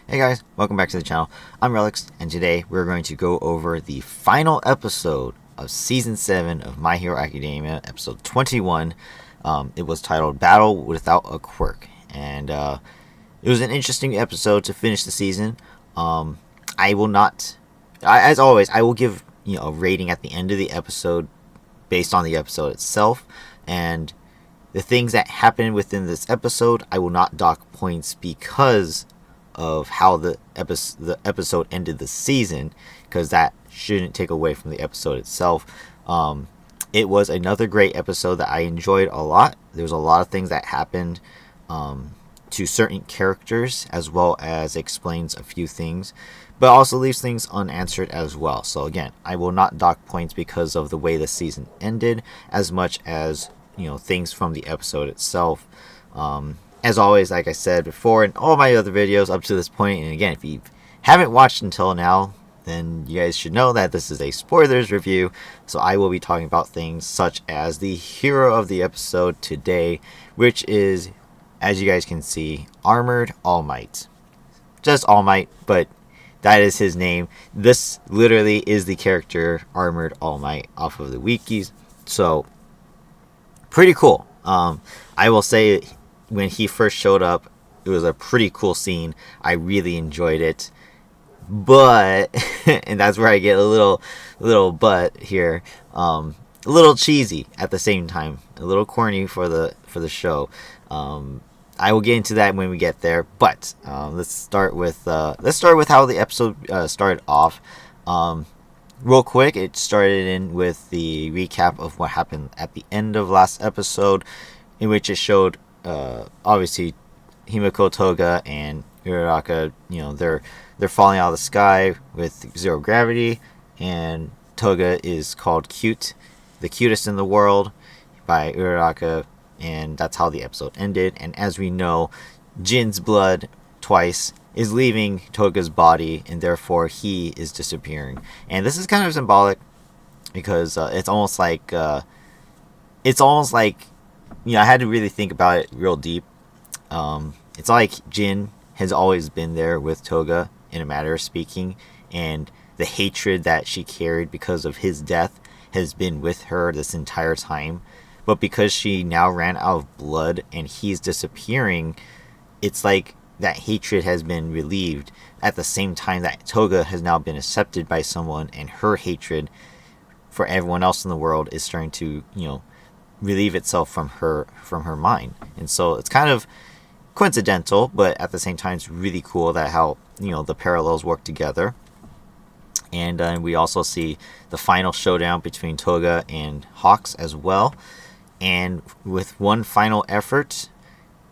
Hey guys, welcome back to the channel. I'm Relix, and today we're going to go over the final episode of Season 7 of My Hero Academia, episode 21. It was titled Battle Without a Quirk, and it was an interesting episode to finish the season. I will not, as always, I will give a rating at the end of the episode based on the episode itself, and the things that happen within this episode, I will not dock points because of how the episode ended the season, because that shouldn't take away from the episode itself. It was another great episode that I enjoyed a lot. There's a lot of things that happened to certain characters, as well as explains a few things, but also leaves things unanswered as well. So again, I will not dock points because of the way the season ended, as much as things from the episode itself. As always, like I said before in all my other videos up to this point, and again, if you haven't watched until now, then you guys should know that this is a spoilers review, so I will be talking about things such as the hero of the episode today, which is, as you guys can see, Armored All Might. Just All Might, but that is his name. This literally is the character Armored All Might off of the wikis, so pretty cool. I will say, when he first showed up, it was a pretty cool scene. I really enjoyed it, but and that's where I get a little but here, a little cheesy at the same time, a little corny for the show. I will get into that when we get there, but let's start with how the episode started off. Real quick, it started in with the recap of what happened at the end of last episode, in which it showed obviously Himiko, Toga, and Uraraka. They're falling out of the sky with zero gravity, and Toga is called cute, the cutest in the world, by Uraraka, and that's how the episode ended. And as we know, Jin's blood twice is leaving Toga's body, and therefore he is disappearing. And this is kind of symbolic because it's almost like I had to really think about it real deep. It's like Jin has always been there with Toga, in a matter of speaking, and the hatred that she carried because of his death has been with her this entire time. But because she now ran out of blood and he's disappearing, it's like that hatred has been relieved at the same time that Toga has now been accepted by someone, and her hatred for everyone else in the world is starting to, relieve itself from her mind. And so it's kind of coincidental, but at the same time it's really cool that how the parallels work together. And we also see the final showdown between Toga and Hawks as well. And with one final effort,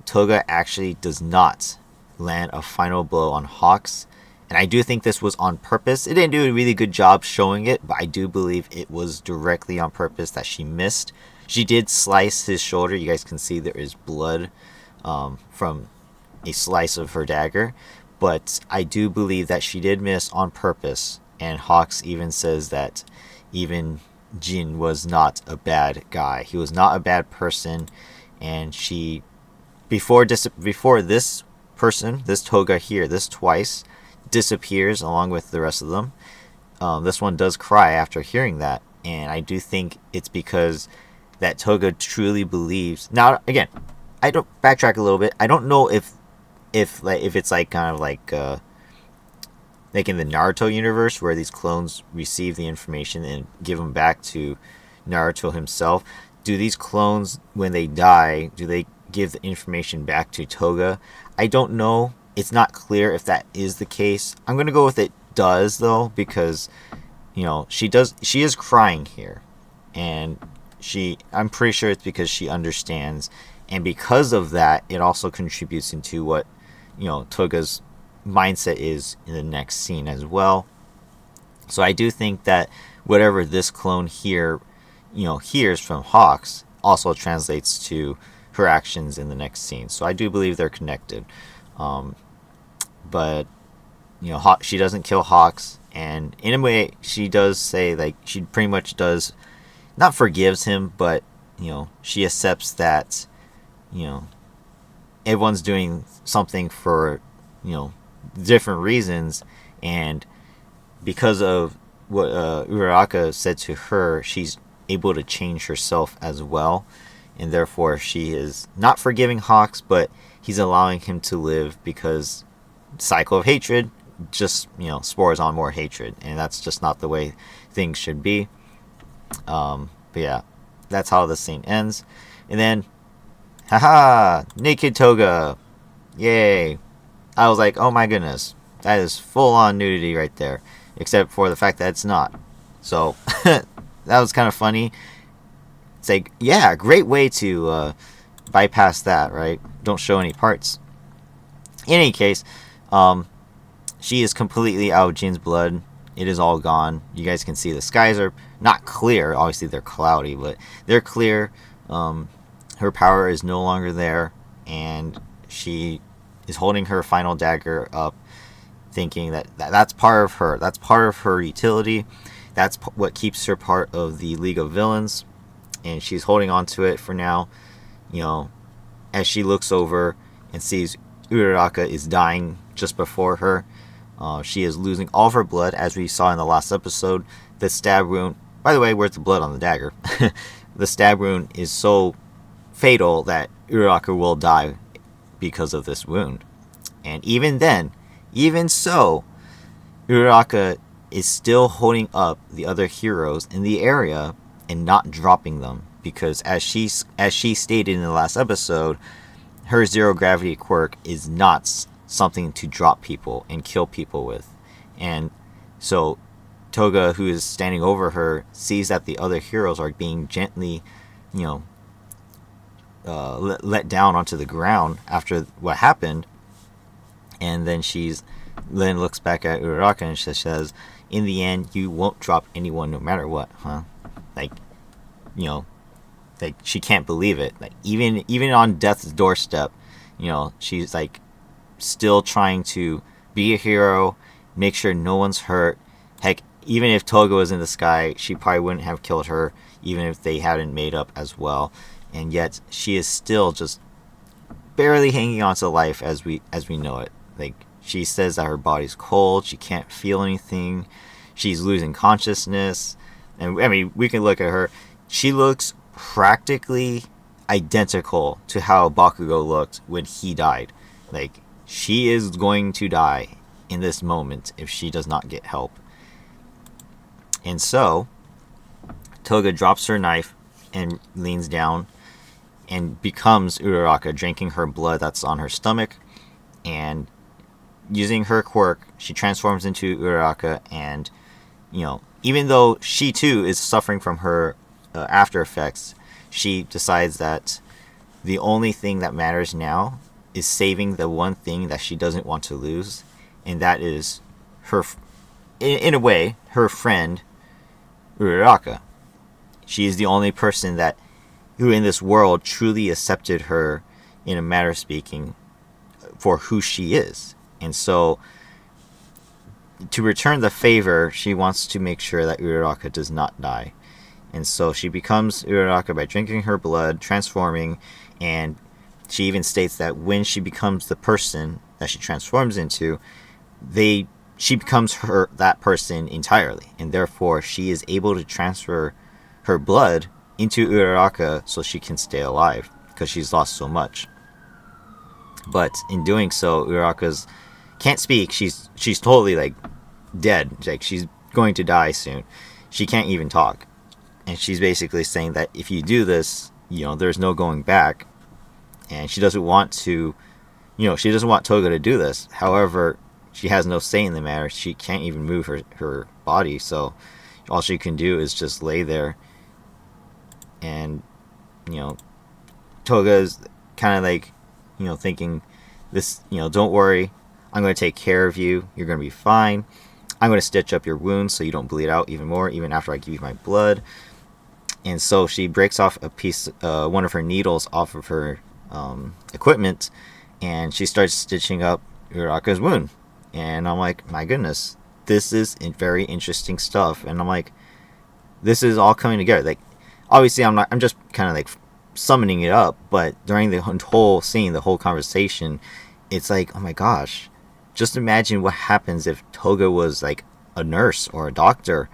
Toga actually does not land a final blow on Hawks. And I do think this was on purpose. It didn't do a really good job showing it, but I do believe it was directly on purpose that she missed. She did slice his shoulder. You guys can see there is blood from a slice of her dagger. But I do believe that she did miss on purpose. And Hawks even says that even Jin was not a bad guy. He was not a bad person. And she, before this person, this Toga here, this twice, disappears along with the rest of them. This one does cry after hearing that. And I do think it's because that Toga truly believes. Now, again, I don't backtrack a little bit. I don't know if it's like kind of like in the Naruto universe, where these clones receive the information and give them back to Naruto himself. Do these clones, when they die, do they give the information back to Toga? I don't know. It's not clear if that is the case. I'm gonna go with it does, though, because she is crying here, and I'm pretty sure it's because she understands, and because of that, it also contributes into what Toga's mindset is in the next scene as well. So I do think that whatever this clone here hears from Hawks also translates to her actions in the next scene. So I do believe they're connected. But she doesn't kill Hawks, and in a way she does say, like, she pretty much does not forgives him, but she accepts that everyone's doing something for different reasons, and because of what Uraraka said to her, she's able to change herself as well, and therefore she is not forgiving Hawks, but he's allowing him to live because cycle of hatred just spores on more hatred, and that's just not the way things should be. But yeah, that's how the scene ends, and then, haha, naked Toga, yay! I was like, oh my goodness, that is full on nudity right there, except for the fact that it's not. So that was kind of funny. It's like, yeah, great way to bypass that, right? Don't show any parts. In any case, she is completely out of Jin's blood. It is all gone. You guys can see the skies are not clear. Obviously, they're cloudy, but they're clear. Her power is no longer there, and she is holding her final dagger up, thinking that's part of her. That's part of her utility. That's what keeps her part of the League of Villains, and she's holding on to it for now. As she looks over and sees Uraraka is dying just before her. She is losing all of her blood, as we saw in the last episode. The stab wound, by the way, where's the blood on the dagger? The stab wound is so fatal that Uraraka will die because of this wound. And even then, even so, Uraraka is still holding up the other heroes in the area and not dropping them, because as she stated in the last episode, her zero gravity quirk is not something to drop people and kill people with. And so Toga, who is standing over her, sees that the other heroes are being gently let down onto the ground after what happened. And then then looks back at Uraraka and she says, in the end, you won't drop anyone no matter what, huh? Like she can't believe it. Like even on death's doorstep, she's like still trying to be a hero, make sure no one's hurt. Heck, even if Toga was in the sky, she probably wouldn't have killed her, even if they hadn't made up as well. And yet she is still just barely hanging on to life as we know it. Like, she says that her body's cold, she can't feel anything, she's losing consciousness. And I mean, we can look at her. She looks practically identical to how Bakugo looked when he died. Like, she is going to die in this moment if she does not get help. And so Toga drops her knife and leans down and becomes Uraraka, drinking her blood that's on her stomach. And using her quirk, she transforms into Uraraka. And even though she too is suffering from her after effects, she decides that the only thing that matters now is saving the one thing that she doesn't want to lose, and that is her, in a way, her friend Uraraka. She is the only person who in this world truly accepted her, in a matter of speaking, for who she is. And so, to return the favor, she wants to make sure that Uraraka does not die. And so she becomes Uraraka by drinking her blood, transforming, and she even states that when she becomes the person that she transforms into, she becomes that person entirely. And therefore, she is able to transfer her blood into Uraraka so she can stay alive, because she's lost so much. But in doing so, Uraraka's can't speak. She's totally like dead. Like, she's going to die soon. She can't even talk. And she's basically saying that if you do this, there's no going back. And she doesn't want to, she doesn't want Toga to do this. However, she has no say in the matter. She can't even move her body. So all she can do is just lay there. And, Toga's kind of like, thinking this, don't worry. I'm going to take care of you. You're going to be fine. I'm going to stitch up your wounds so you don't bleed out even more, even after I give you my blood. And so she breaks off a piece, one of her needles off of her equipment, and she starts stitching up Uraraka's wound. And I'm like, my goodness, this is very interesting stuff. And I'm like, this is all coming together. Like, obviously, I'm just kind of like summoning it up, but during the whole scene, the whole conversation, it's like, oh my gosh, just imagine what happens if Toga was like a nurse or a doctor.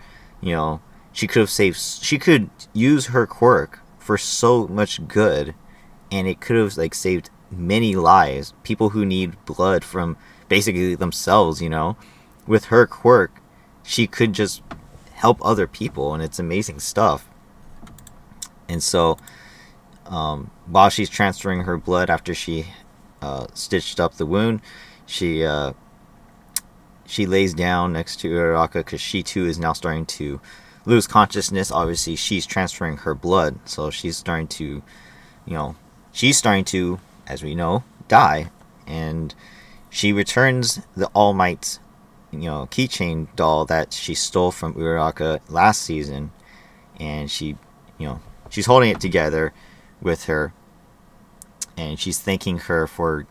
She could have saved. She could use her quirk for so much good, and it could have like saved many lives. People who need blood from basically themselves. With her quirk, she could just help other people, and it's amazing stuff. And so, while she's transferring her blood after she stitched up the wound, she lays down next to Uraraka because she too is now starting to lose consciousness. Obviously, she's transferring her blood, so she's starting to, as we know, die. And she returns the All Might, keychain doll that she stole from Uraraka last season, and she's holding it together with her, and she's thanking her for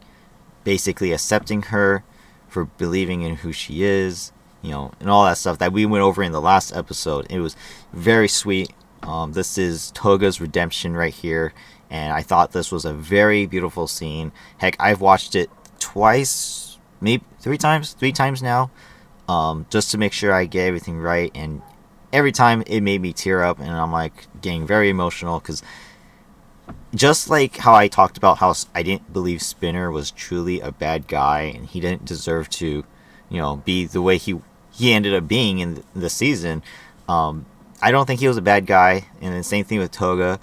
basically accepting her, for believing in who she is, and all that stuff that we went over in the last episode. It was very sweet. This is Toga's redemption right here, and I thought this was a very beautiful scene. Heck, I've watched it twice, maybe three times now, just to make sure I get everything right, and every time it made me tear up, and I'm like getting very emotional, because just like how I talked about how I didn't believe Spinner was truly a bad guy, and he didn't deserve to, be the way he ended up being in the season. I don't think he was a bad guy, and the same thing with Toga.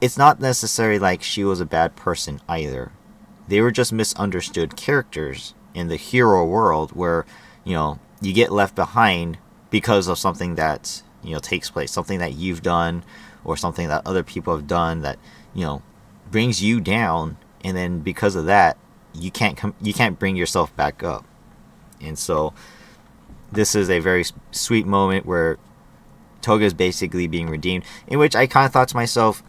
It's not necessarily like she was a bad person either. They were just misunderstood characters in the hero world where, you get left behind because of something that, takes place, something that you've done or something that other people have done that, brings you down, and then because of that, you can't bring yourself back up. And so this is a very sweet moment where Toga is basically being redeemed, in which I kind of thought to myself,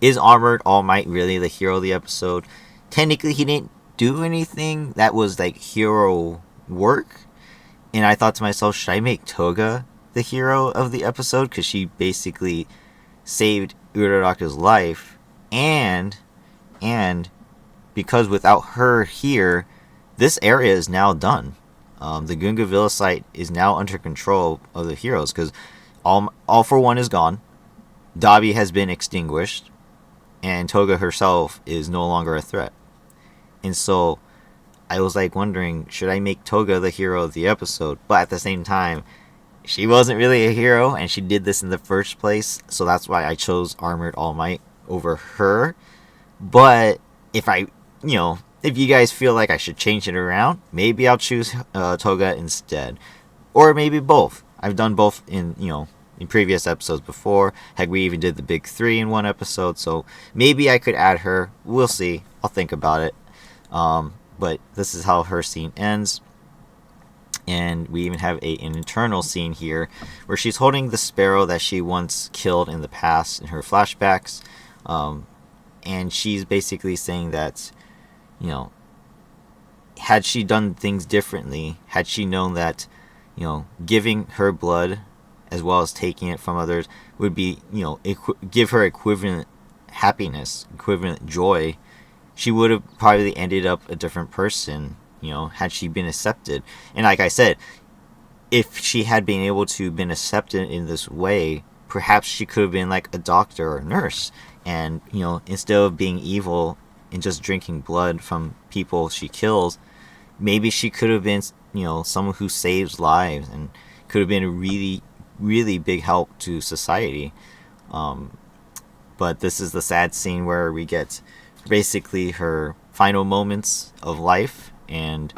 is Armored All Might really the hero of the episode? Technically, he didn't do anything that was like hero work, and I thought to myself, should I make Toga the hero of the episode, because she basically saved Uraraka's life, and because without her here, this area is now done. The Gunga Villa site is now under control of the heroes, because all for one is gone. Dabi has been extinguished, and Toga herself is no longer a threat. And so I was like wondering, should I make Toga the hero of the episode? But at the same time, she wasn't really a hero, and she did this in the first place, so that's why I chose Armored All Might over her. But if if you guys feel like I should change it around, maybe I'll choose Toga instead, or maybe both. I've done both in previous episodes before. Heck, we even did the big three in one episode, so maybe I could add her. We'll see. I'll think about it. But this is how her scene ends. And we even have an internal scene here where she's holding the sparrow that she once killed in the past in her flashbacks. And she's basically saying that, had she done things differently, had she known that, giving her blood as well as taking it from others would be, give her equivalent happiness, equivalent joy, she would have probably ended up a different person, had she been accepted. And like I said, if she had been able to been accepted in this way, perhaps she could have been like a doctor or a nurse. And, instead of being evil and just drinking blood from people she kills, maybe she could have been, someone who saves lives and could have been a really, really big help to society. But this is the sad scene where we get basically her final moments of life. And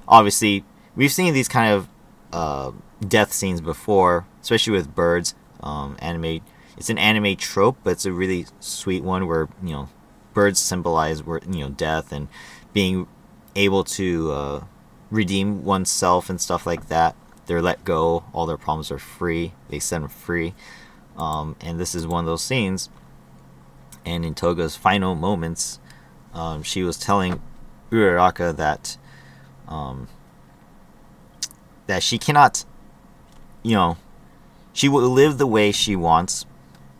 obviously, we've seen these kind of death scenes before, especially with birds. Anime. It's an anime trope, but it's a really sweet one where birds symbolize death and being able to redeem oneself and stuff like that. They're let go. All their problems are free. They set them free. And this is one of those scenes. And in Toga's final moments, she was telling Uraraka that that she cannot, she will live the way she wants,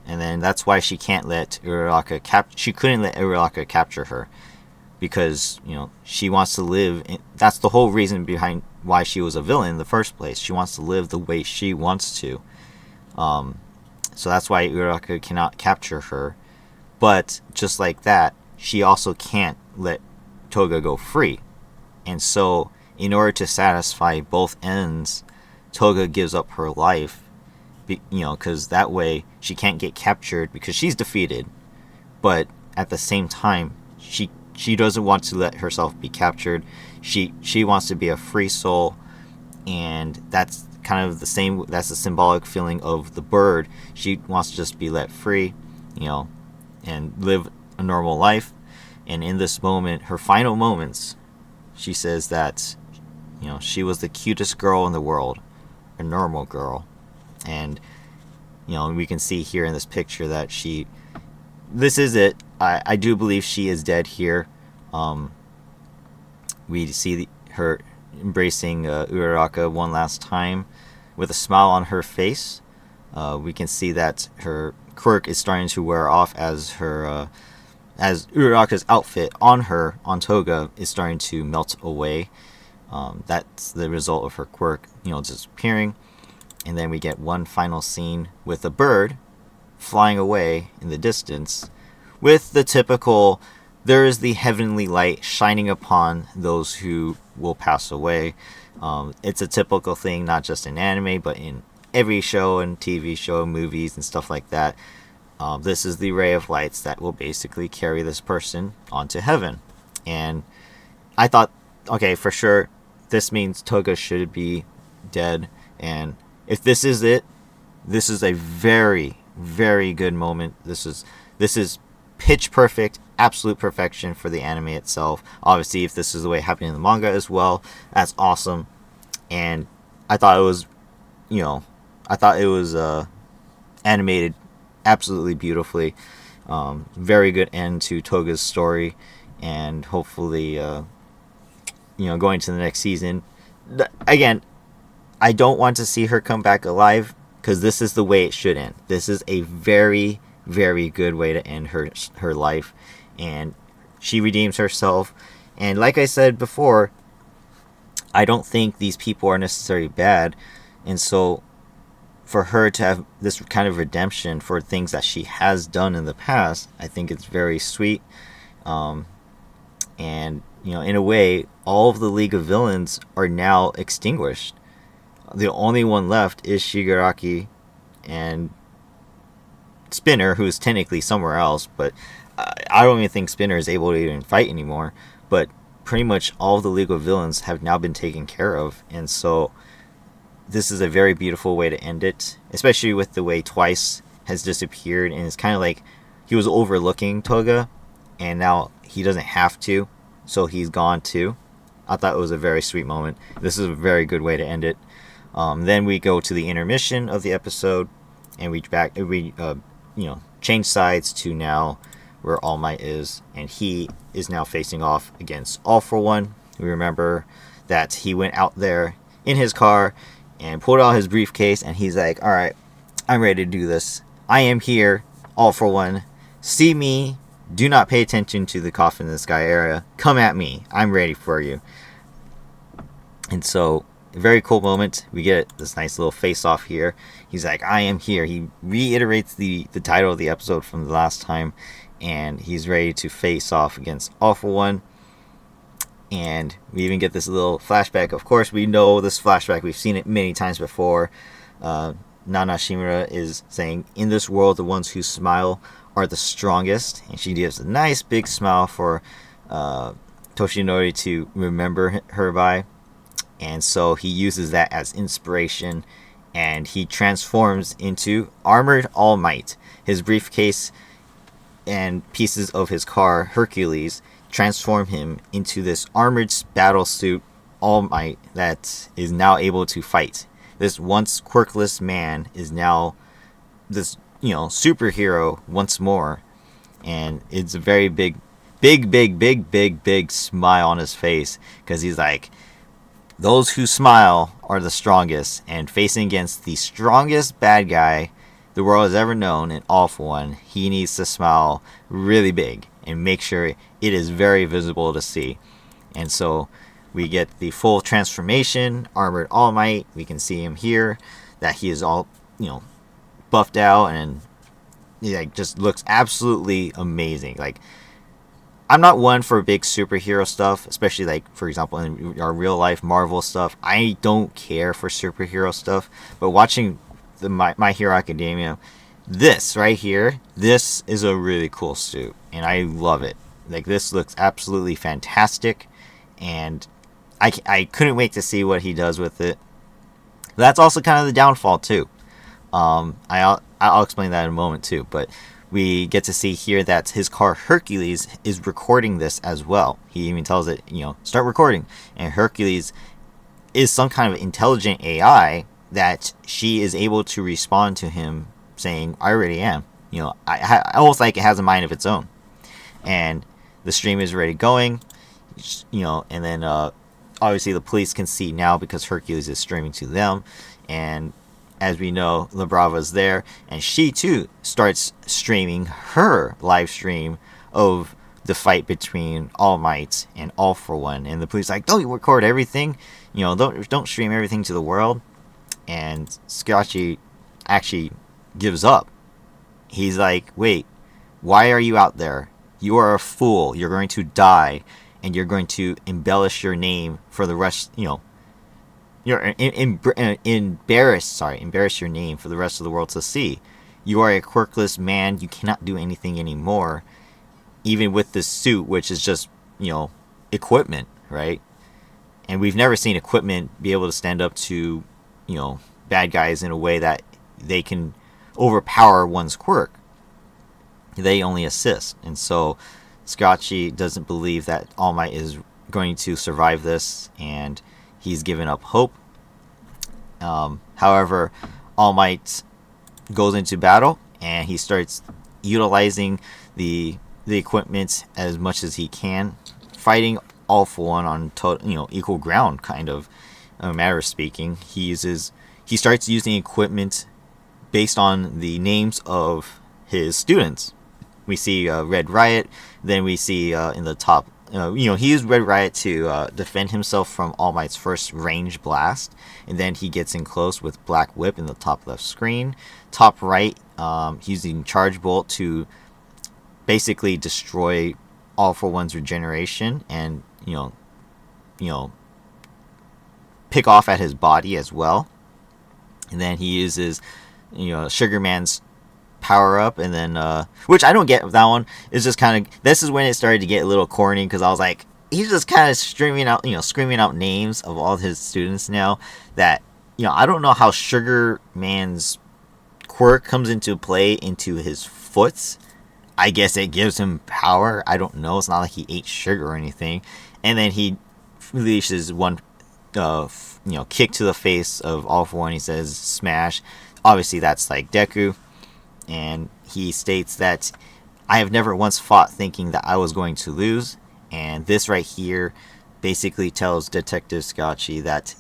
and then that's why she can't let Uraraka she couldn't let Uraraka capture her. because she wants to live. That's the whole reason behind why she was a villain in the first place. She wants to live the way she wants to. So that's why Uraraka cannot capture her. But just like that, she also can't let Toga go free. And so, in order to satisfy both ends, Toga gives up her life, because that way she can't get captured because she's defeated. But at the same time, she doesn't want to let herself be captured. She wants to be a free soul, and that's kind of the same. That's the symbolic feeling of the bird. She wants to just be let free, and live a normal life. And in this moment, her final moments, she says that she was the cutest girl in the world, a normal girl. And we can see here in this picture that this is it. I do believe she is dead here. We see her embracing Uraraka one last time with a smile on her face. We can see that her quirk is starting to wear off as Uraraka's outfit on Toga is starting to melt away. That's the result of her quirk, disappearing. And then we get one final scene with a bird flying away in the distance with the typical, there is the heavenly light shining upon those who will pass away. It's a typical thing, not just in anime, but in every show and TV show, movies, and stuff like that. This is the ray of lights that will basically carry this person onto heaven. And I thought, okay, for sure, this means Toga should be dead. And if this is it, this is a very, very good moment. This is pitch perfect, absolute perfection for the anime itself. Obviously, if this is the way it happened in the manga as well, that's awesome. And I thought it was, animated absolutely beautifully. Very good end to Toga's story, and hopefully, going to the next season. Again, I don't want to see her come back alive, because this is the way it should end. This is a very, very good way to end her life, and she redeems herself. And like I said before, I don't think these people are necessarily bad, and so for her to have this kind of redemption for things that she has done in the past, I think it's very sweet. And in a way, all of the League of Villains are now extinguished. The only one left is Shigaraki and Spinner, who is technically somewhere else, but I don't even think Spinner is able to even fight anymore. But pretty much all of the League of Villains have now been taken care of, and so this is a very beautiful way to end it, especially with the way Twice has disappeared, and it's kind of like he was overlooking Toga, and now he doesn't have to, so he's gone too. I thought it was a very sweet moment. This is a very good way to end it. Then we go to the intermission of the episode, and we change sides to now where All Might is, and he is now facing off against All For One. We remember that he went out there in his car and pulled out his briefcase, and he's like, all right, I'm ready to do this. I am here, All For One. See me. Do not pay attention to the coffin in the sky area. Come at me. I'm ready for you. And so, a very cool moment. We get this nice little face-off here. He's like, I am here. He reiterates the title of the episode from the last time, and he's ready to face off against All For One. And we even get this little flashback. Of course, we know this flashback. We've seen it many times before. Nana Shimura is saying, in this world, the ones who smile are the strongest. And she gives a nice big smile for Toshinori to remember her by. And so he uses that as inspiration, and he transforms into Armored All Might. His briefcase and pieces of his car, Hercules, transform him into this armored battle suit All Might that is now able to fight. This once quirkless man is now this, superhero once more. And it's a very big smile on his face, because he's like, those who smile are the strongest, and facing against the strongest bad guy the world has ever known in All For One, he needs to smile really big. and make sure it is very visible to see. And so we get the full transformation, Armored All Might. We can see him here, that he is all, buffed out, and he just looks absolutely amazing. Like, I'm not one for big superhero stuff, especially like, for example, in our real life Marvel stuff. I don't care for superhero stuff, but watching the My Hero Academia, this right here, this is a really cool suit, and I love it. Like, this looks absolutely fantastic, and I couldn't wait to see what he does with it. That's also kind of the downfall too. I'll explain that in a moment too, but we get to see here that his car Hercules is recording this as well. He even tells it, start recording. And Hercules is some kind of intelligent AI that she is able to respond to him saying, I already am. I almost like it has a mind of its own. And the stream is already going, and then obviously the police can see now because Hercules is streaming to them. And as we know, La Brava's there, and she too starts streaming her live stream of the fight between All Might and All For One. And the police are like, don't you record everything? Don't stream everything to the world. And Scotchy actually gives up. He's like, wait, why are you out there? You are a fool. You're going to die, and you're going to embellish your name for the rest, You're embarrass your name for the rest of the world to see. You are a quirkless man. You cannot do anything anymore, even with this suit, which is just, equipment, right? And we've never seen equipment be able to stand up to, bad guys in a way that they can overpower one's quirk. They only assist. And so Scotchy doesn't believe that All Might is going to survive this, and he's given up hope. However, All Might goes into battle, and he starts utilizing the equipment as much as he can, fighting All For One on equal ground, kind of, a matter of speaking. He starts using equipment based on the names of his students. We see Red Riot, then we see in the top, he used Red Riot to defend himself from All Might's first range blast, and then he gets in close with Black Whip in the top left screen. Top right, using Charge Bolt to basically destroy All For One's regeneration, and pick off at his body as well. And then he uses Sugar Man's power up, and then which I don't get that one. It's just kind of, this is when it started to get a little corny, because I was like, he's just kind of screaming out names of all his students now, that I don't know how Sugar Man's quirk comes into play into his foots. I guess it gives him power. I don't know. It's not like he ate sugar or anything. And then he releases one kick to the face of All For One. He says smash. Obviously that's like Deku. And he states that I have never once fought thinking that I was going to lose. And this right here basically tells Detective Scotchy that,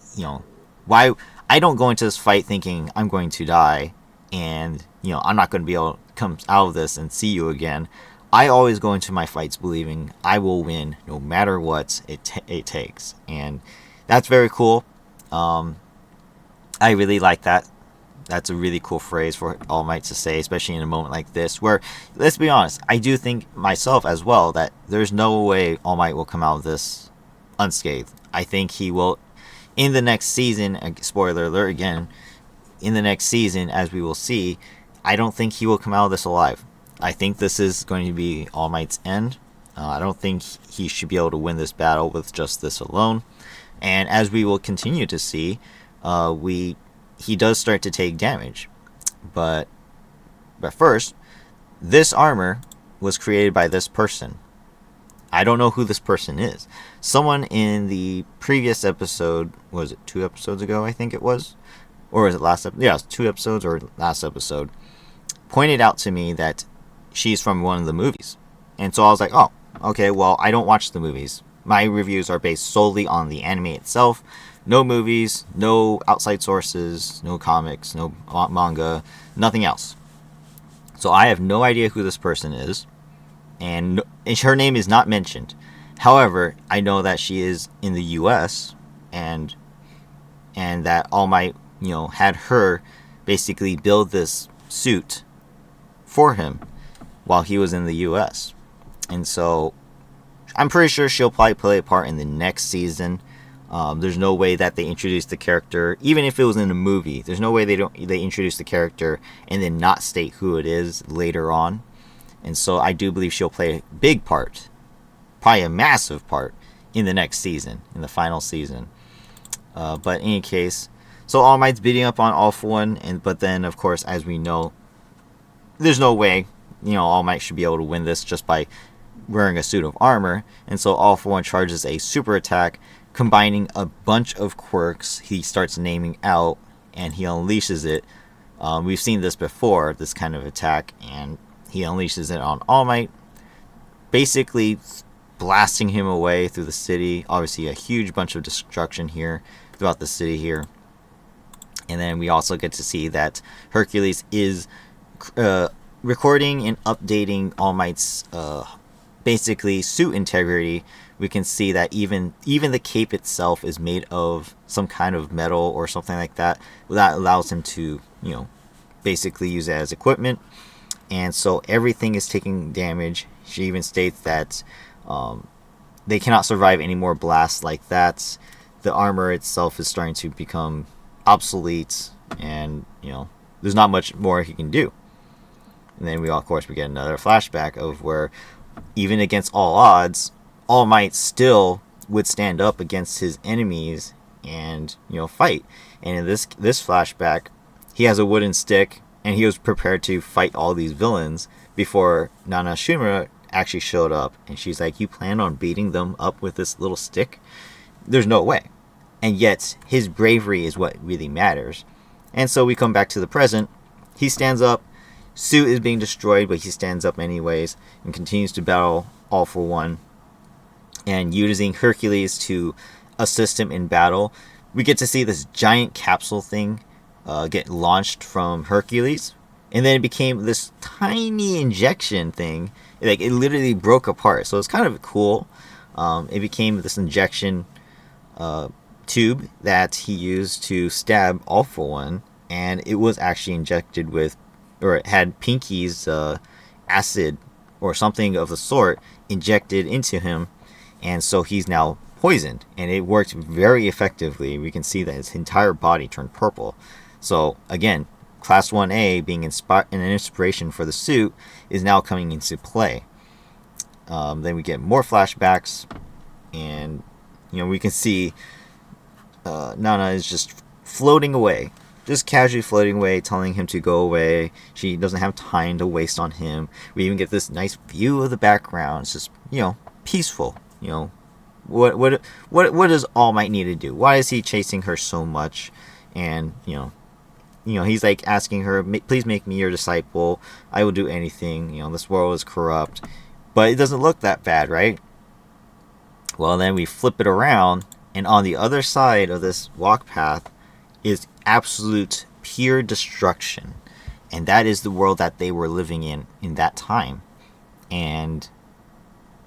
why I don't go into this fight thinking I'm going to die, and, I'm not going to be able to come out of this and see you again. I always go into my fights believing I will win no matter what it takes. And that's very cool. I really like that. That's a really cool phrase for All Might to say, especially in a moment like this, where, let's be honest, I do think myself as well that there's no way All Might will come out of this unscathed. I think he will, in the next season, spoiler alert again, in the next season, as we will see, I don't think he will come out of this alive. I think this is going to be All Might's end. I don't think he should be able to win this battle with just this alone. And as we will continue to see, he does start to take damage. But first, this armor was created by this person. I don't know who this person is. Someone in the previous episode, was it 2 episodes ago, I think it was? Or was it last episode? Yeah, it was 2 episodes or last episode. Pointed out to me that she's from one of the movies. And so I was like, oh, okay, well, I don't watch the movies. My reviews are based solely on the anime itself. No movies, no outside sources, no comics, no manga, nothing else. So I have no idea who this person is. and her name is not mentioned. However, I know that she is in the U.S. and that All Might, had her basically build this suit for him while he was in the U.S. And so I'm pretty sure she'll probably play a part in the next season. There's no way that they introduce the character, even if it was in a movie. There's no way they introduce the character and then not state who it is later on. And so I do believe she'll play a big part, probably a massive part, in the next season, in the final season. But in any case, so All Might's beating up on All For One, but then of course, as we know, there's no way, All Might should be able to win this just by wearing a suit of armor. And so All For One charges a super attack, combining a bunch of quirks he starts naming out, and he unleashes it. We've seen this before, this kind of attack, and he unleashes it on All Might, basically blasting him away through the city. Obviously a huge bunch of destruction here throughout the city here. And then we also get to see that Hercules is recording and updating All Might's basically suit integrity. We can see that even the cape itself is made of some kind of metal or something like that. That allows him to, basically use it as equipment. And so everything is taking damage. She even states that they cannot survive any more blasts like that. The armor itself is starting to become obsolete, and there's not much more he can do. And then we get another flashback of where, even against all odds, All Might still would stand up against his enemies and fight. And in this flashback, he has a wooden stick, and he was prepared to fight all these villains before Nana Shimura actually showed up. And she's like, "You plan on beating them up with this little stick?" There's no way. And yet, his bravery is what really matters. And so we come back to the present. He stands up. Suit is being destroyed, but he stands up anyways and continues to battle All For One. And using Hercules to assist him in battle, we get to see this giant capsule thing get launched from Hercules. And then it became this tiny injection thing. Like, it literally broke apart. So it's kind of cool. It became this injection tube that he used to stab All For One. And it was actually injected with, or it had Pinky's acid or something of the sort injected into him. And so he's now poisoned. And it worked very effectively. We can see that his entire body turned purple. So again, Class 1A being an inspiration for the suit is now coming into play. Then we get more flashbacks, and we can see Nana is just floating away, just casually floating away, telling him to go away. She doesn't have time to waste on him. We even get this nice view of the background. It's just peaceful. What does All Might need to do? Why is he chasing her so much? And he's like asking her, "Please make me your disciple. I will do anything. This world is corrupt." But it doesn't look that bad, right? Well, then we flip it around, and on the other side of this walk path is absolute pure destruction. And that is the world that they were living in that time. And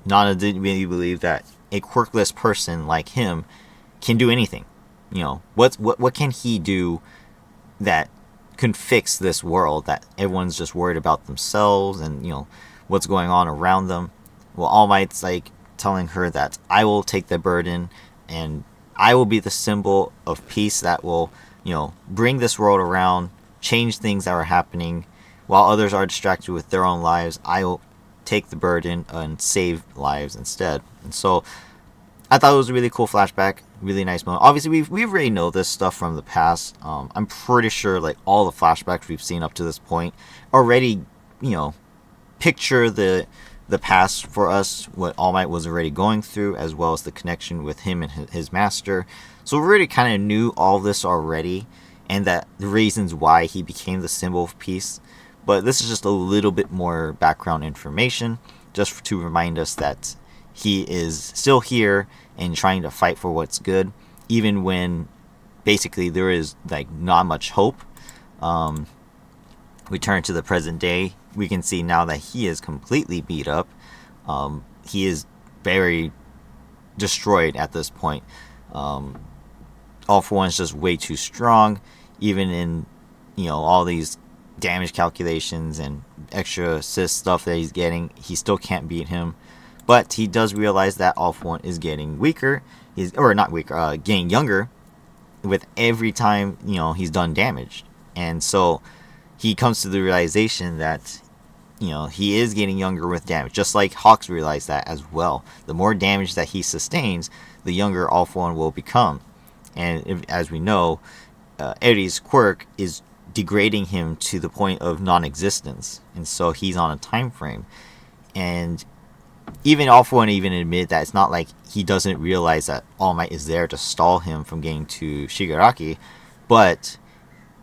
Nana didn't really believe that a quirkless person like him can do anything. What can he do that can fix this world that everyone's just worried about themselves and what's going on around them? Well, All Might's like telling her that I will take the burden, and I will be the symbol of peace that will bring this world around, change things that are happening while others are distracted with their own lives. I will take the burden and save lives instead. And so I thought it was a really cool flashback, really nice moment. Obviously, we already know this stuff from the past. I'm pretty sure like all the flashbacks we've seen up to this point already, picture the past for us, what All Might was already going through, as well as the connection with him and his master. So we already kind of knew all this already, and that the reasons why he became the symbol of peace. But this is just a little bit more background information, just to remind us that he is still here and trying to fight for what's good, even when basically there is like not much hope. We turn to the present day. We can see now that he is completely beat up. He is very destroyed at this point. All for One is just way too strong, even in all these damage calculations and extra assist stuff that he's getting. He still can't beat him, but he does realize that All for One is getting weaker. Or not weaker, getting younger with every time he's done damage, and so he comes to the realization that he is getting younger with damage, just like Hawks realized that as well. The more damage that he sustains, the younger All for One will become. And as we know, Eddie's quirk is degrading him to the point of non-existence, and so he's on a time frame. And even All for One even admitted that it's not like he doesn't realize that All Might is there to stall him from getting to Shigaraki, but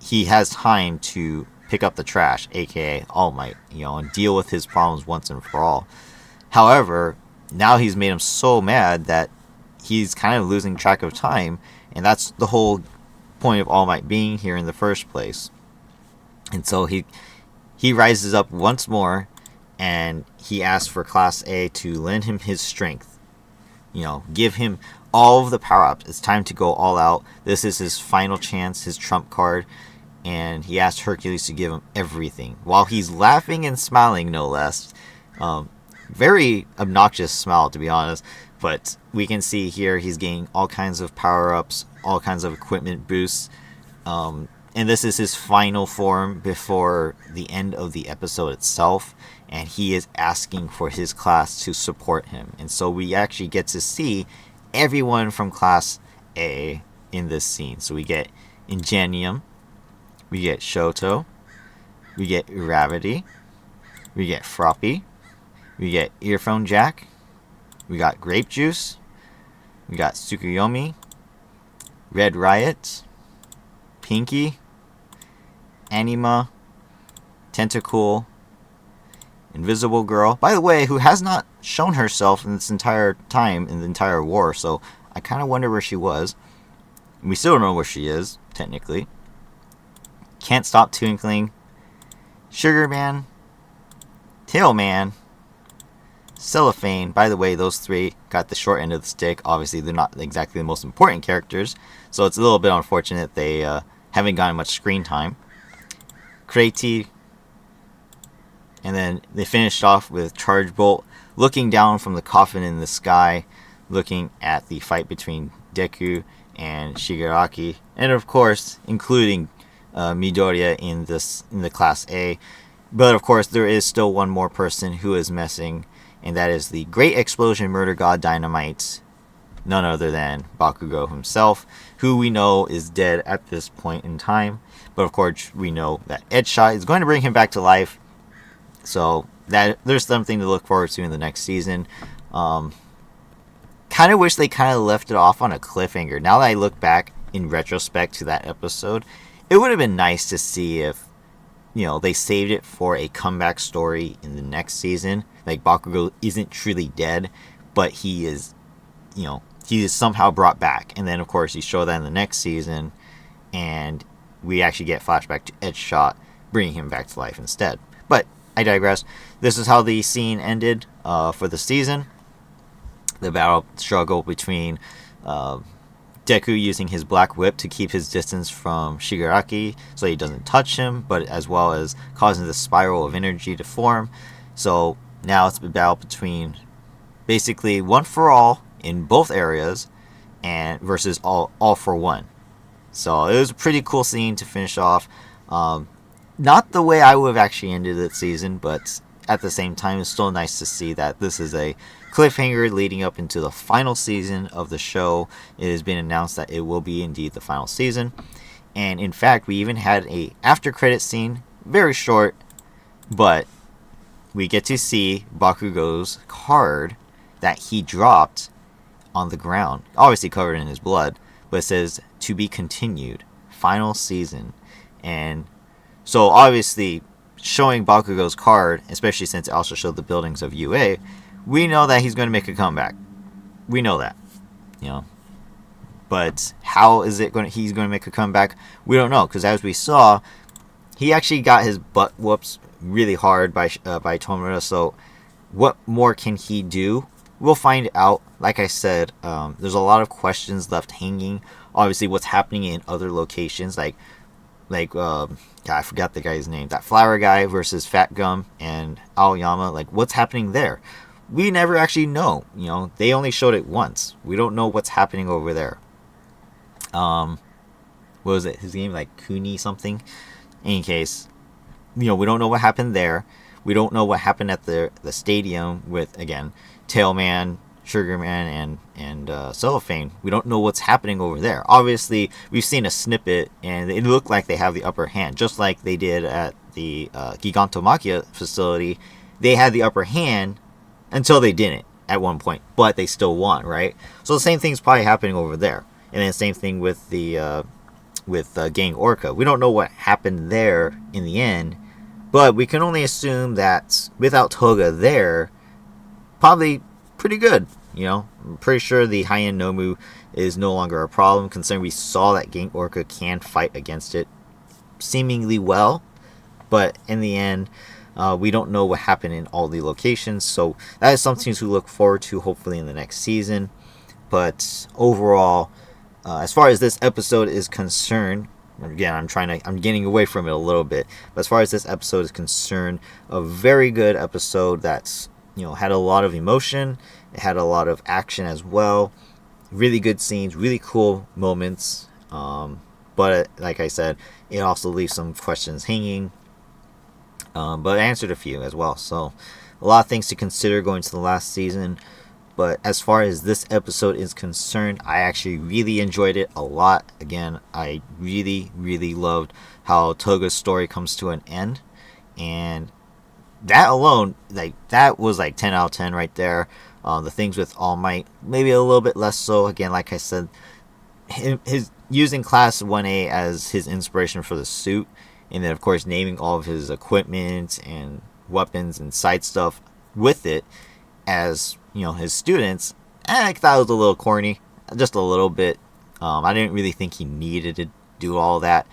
he has time to pick up the trash, aka All Might, and deal with his problems once and for all. However, now he's made him so mad that he's kind of losing track of time, and that's the whole point of All Might being here in the first place. And so he rises up once more, and he asks for Class A to lend him his strength. Give him all of the power-ups. It's time to go all out. This is his final chance, his trump card. And he asked Hercules to give him everything, while he's laughing and smiling, no less. Very obnoxious smile, to be honest. But we can see here he's getting all kinds of power-ups, all kinds of equipment boosts. And this is his final form before the end of the episode itself. And he is asking for his class to support him. And so we actually get to see everyone from Class A in this scene. So we get Ingenium, we get Shoto, we get Uravity, we get Froppy, we get Earphone Jack, we got Grape Juice, we got Tsukuyomi, Red Riot, Pinky, Anima, Tentacool, Invisible Girl, by the way, who has not shown herself in this entire time, in the entire war, so I kind of wonder where she was. We still don't know where she is, technically. Can't Stop Twinkling, Sugar Man, Tail Man, Cellophane. By the way, those three got the short end of the stick. Obviously, they're not exactly the most important characters, so it's a little bit unfortunate they haven't gotten much screen time. Crazy. And then they finished off with Charge Bolt, looking down from the coffin in the sky, looking at the fight between Deku and Shigaraki, and of course, including Midoriya in the Class A. But of course, there is still one more person who is missing, and that is the Great Explosion Murder God Dynamite, none other than Bakugo himself, who we know is dead at this point in time. But of course, we know that Edgeshot is going to bring him back to life. So that there's something to look forward to in the next season. Kind of wish they kind of left it off on a cliffhanger. Now that I look back in retrospect to that episode, it would have been nice to see if they saved it for a comeback story in the next season. Like Bakugo isn't truly dead, but he is somehow brought back. And then of course you show that in the next season, and we actually get flashback to Edgeshot bringing him back to life instead. But I digress. This is how the scene ended for the season. The battle struggle between Deku using his black whip to keep his distance from Shigaraki so he doesn't touch him, but as well as causing the spiral of energy to form. So now it's a battle between basically One for All in both areas and versus all for One. So it was a pretty cool scene to finish off. Not the way I would have actually ended the season, but at the same time, it's still nice to see that this is a cliffhanger leading up into the final season of the show. It has been announced that it will be indeed the final season. And in fact, we even had a after credit scene, very short, but we get to see Bakugo's card that he dropped on the ground, obviously covered in his blood, but it says "To be continued, final season." And so obviously showing Bakugo's card, especially since it also showed the buildings of UA, we know that he's going to make a comeback. We know that, But how is it he's going to make a comeback? We don't know, because as we saw, he actually got his butt whoops really hard by Tomura. So what more can he do? We'll find out. Like I said, there's a lot of questions left hanging. Obviously, what's happening in other locations, God, I forgot the guy's name. That flower guy versus Fat Gum and Aoyama. Like, what's happening there? We never actually know. They only showed it once. We don't know what's happening over there. What was it? His name, like Kuni something. In any case, we don't know what happened there. We don't know what happened at the stadium with, again, Tailman, Sugarman, and Cellophane. We don't know what's happening over there. Obviously, we've seen a snippet, and it looked like they have the upper hand, just like they did at the Gigantomachia facility. They had the upper hand until they didn't at one point, but they still won, right? So the same thing's probably happening over there. And then same thing with the Gang Orca. We don't know what happened there in the end, but we can only assume that without Toga there, probably pretty good. I'm pretty sure the high-end Nomu is no longer a problem, considering we saw that Gang Orca can fight against it seemingly well. But in the end, we don't know what happened in all the locations, so that is something to look forward to, hopefully in the next season. But overall, as far as this episode is concerned, again, I'm getting away from it a little bit, but as far as this episode is concerned, a very good episode that's had a lot of emotion. It had a lot of action as well. Really good scenes, really cool moments. But like I said, it also leaves some questions hanging. But I answered a few as well. So a lot of things to consider going to the last season. But as far as this episode is concerned, I actually really enjoyed it a lot. Again, I really, really loved how Toga's story comes to an end. And that alone, that was 10 out of 10 right there. The things with All Might, maybe a little bit less so. Again, like I said, his using Class 1A as his inspiration for the suit, and then of course naming all of his equipment and weapons and side stuff with it as his students, I thought it was a little corny, just a little bit. I didn't really think he needed to do all that,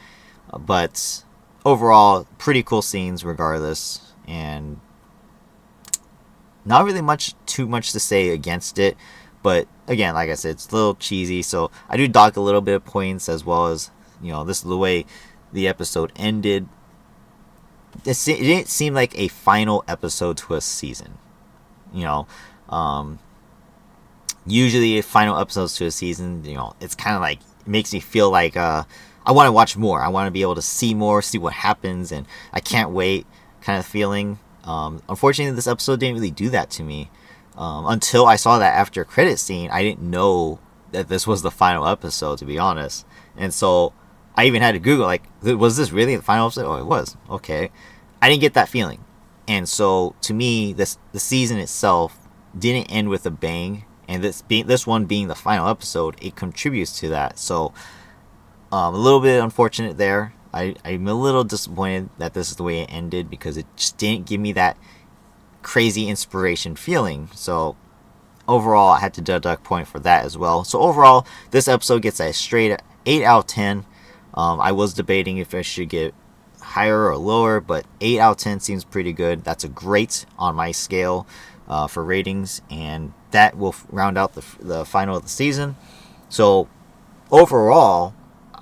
but overall, pretty cool scenes regardless. And not really too much to say against it, but again, like I said, it's a little cheesy, so I do dock a little bit of points, as well as this is the way the episode ended. It didn't seem like a final episode to a season. Usually final episodes to a season, it's kind of like, it makes me feel like I want to watch more. I want to be able to see more, see what happens, and I can't wait kind of feeling. Unfortunately, this episode didn't really do that to me. Until I saw that after credit scene, I didn't know that this was the final episode, to be honest. And so I even had to Google, was this really the final episode? Oh, it was. Okay. I didn't get that feeling. And so to me, the season itself didn't end with a bang. And this one being the final episode, it contributes to that. So a little bit unfortunate there. I'm a little disappointed that this is the way it ended, because it just didn't give me that crazy inspiration feeling. So overall, I had to deduct point for that as well. So overall, this episode gets a straight 8 out of 10. I was debating if I should get higher or lower, but 8 out of 10 seems pretty good. That's a great on my scale for ratings, and that will round out the final of the season. So overall,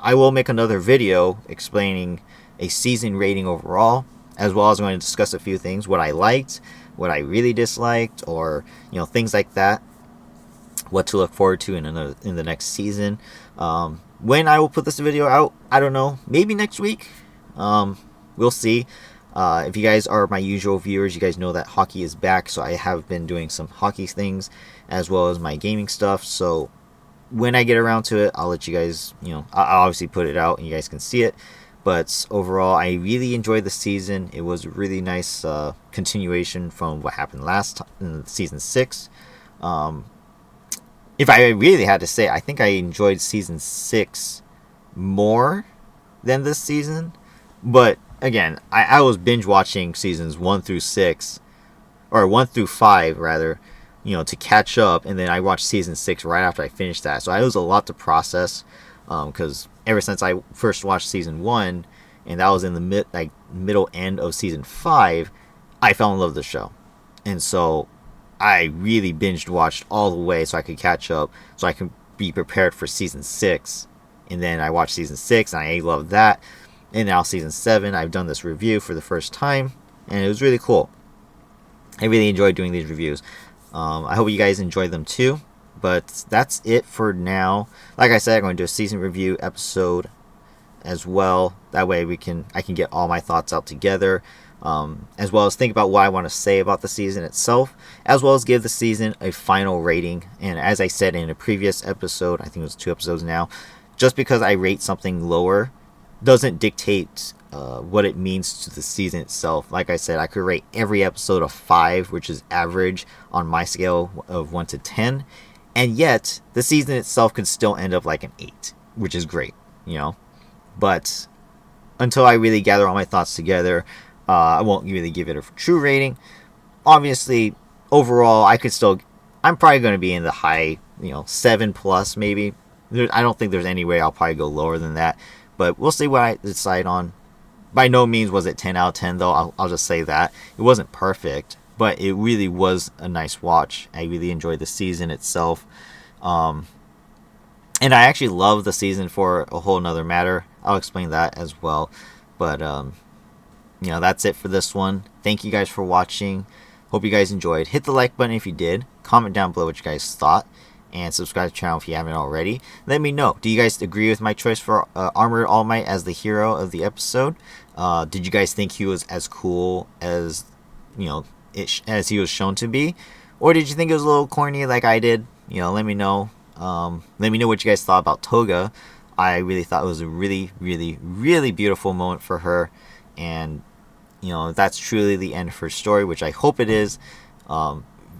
I will make another video explaining a season rating overall, as well as I'm going to discuss a few things, what I liked, what I really disliked, or things like that, what to look forward to in the next season. When I will put this video out, I don't know, maybe next week. We'll see. If you guys are my usual viewers, you guys know that hockey is back, so I have been doing some hockey things as well as my gaming stuff. So when I get around to it, I'll let you guys, I'll obviously put it out and you guys can see it. But overall, I really enjoyed the season. It was a really nice continuation from what happened last time in season 6. If I really had to say, I think I enjoyed season 6 more than this season. But again, I was binge watching seasons 1 through 6, or 1 through 5 rather, to catch up, and then I watched season 6 right after I finished that. So it was a lot to process, because ever since I first watched season 1, and that was in the middle end of season 5, I fell in love with the show. And so I really binged watched all the way so I could catch up, so I can be prepared for season 6. And then I watched season 6 and I loved that. And now season 7, I've done this review for the first time, and it was really cool. I really enjoyed doing these reviews. I hope you guys enjoyed them too. But that's it for now. Like I said, I'm going to do a season review episode as well. That way I can get all my thoughts out together, as well as think about what I want to say about the season itself, as well as give the season a final rating. And as I said in a previous episode, I think it was 2 episodes now, just because I rate something lower doesn't dictate what it means to the season itself. Like I said, I could rate every episode a 5, which is average on my scale of 1 to 10, and yet the season itself could still end up like an 8, which is great, you know. But until I really gather all my thoughts together, I won't really give it a true rating. Obviously, overall, I'm probably going to be in the high, 7 plus maybe. I don't think there's any way I'll probably go lower than that. But we'll see what I decide on. By no means was it 10 out of 10, though. I'll just say that. It wasn't perfect, but it really was a nice watch. I really enjoyed the season itself. And I actually love the season for a whole nother matter. I'll explain that as well. But, that's it for this one. Thank you guys for watching. Hope you guys enjoyed. Hit the like button if you did. Comment down below what you guys thought. And subscribe to the channel if you haven't already. Let me know. Do you guys agree with my choice for Armored All Might as the hero of the episode? Did you guys think he was as cool as, as he was shown to be? Or did you think it was a little corny like I did? Let me know. Let me know what you guys thought about Toga. I really thought it was a really, really, really beautiful moment for her. And, that's truly the end of her story, which I hope it is.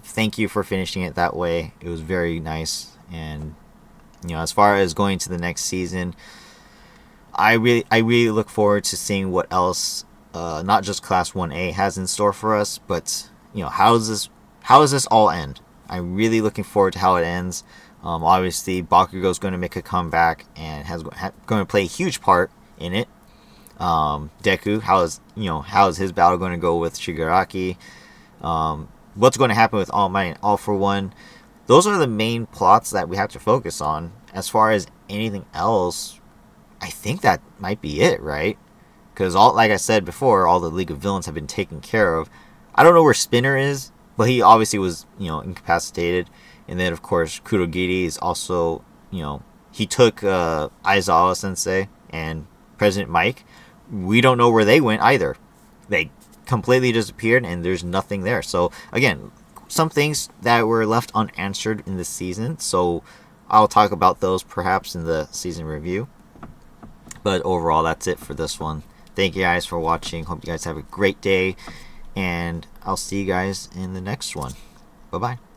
Thank you for finishing it that way. It was very nice. And as far as going to the next season, I really look forward to seeing what else not just Class 1A has in store for us, but how does this all end? I'm really looking forward to how it ends. Obviously Bakugo's going to make a comeback and going to play a huge part in it. Deku, how is his battle going to go with Shigaraki? What's going to happen with All Might and All For One? Those are the main plots that we have to focus on. As far as anything else, I think that might be it, right? Because like I said before, all the League of Villains have been taken care of. I don't know where Spinner is, but he obviously was, incapacitated. And then, of course, Kurogiri is also, he took Aizawa Sensei and President Mike. We don't know where they went either. They completely disappeared and there's nothing there. So again, some things that were left unanswered in this season, so I'll talk about those perhaps in the season review. But overall, that's it for this one. Thank you guys for watching. Hope you guys have a great day, and I'll see you guys in the next one. Bye bye.